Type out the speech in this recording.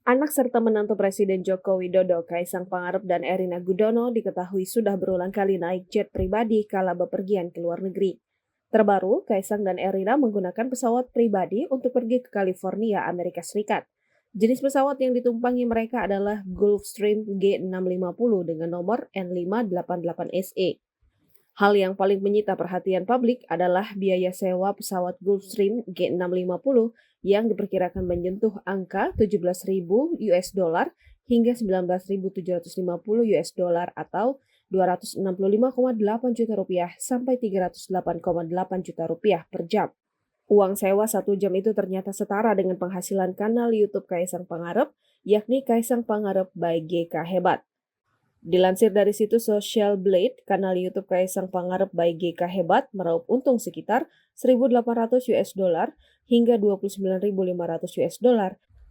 Anak serta menantu Presiden Joko Widodo, Kaisang Pangarep dan Erina Gudono diketahui sudah berulang kali naik jet pribadi kala bepergian ke luar negeri. Terbaru, Kaisang dan Erina menggunakan pesawat pribadi untuk pergi ke California, Amerika Serikat. Jenis pesawat yang ditumpangi mereka adalah Gulfstream G650 dengan nomor N588SE. Hal yang paling menyita perhatian publik adalah biaya sewa pesawat Gulfstream G650 yang diperkirakan menyentuh angka 17.000 US dollar hingga 19.750 US dollar atau 265,8 juta rupiah sampai 308,8 juta rupiah per jam. Uang sewa 1 jam itu ternyata setara dengan penghasilan kanal YouTube Kaisang Pangarep, yakni Kaisang Pangarep by GK Hebat. Dilansir dari situs Social Blade, kanal YouTube Kaisang Pangarep by GK Hebat meraup untung sekitar 1.800 US dollar hingga 29.500 US dollar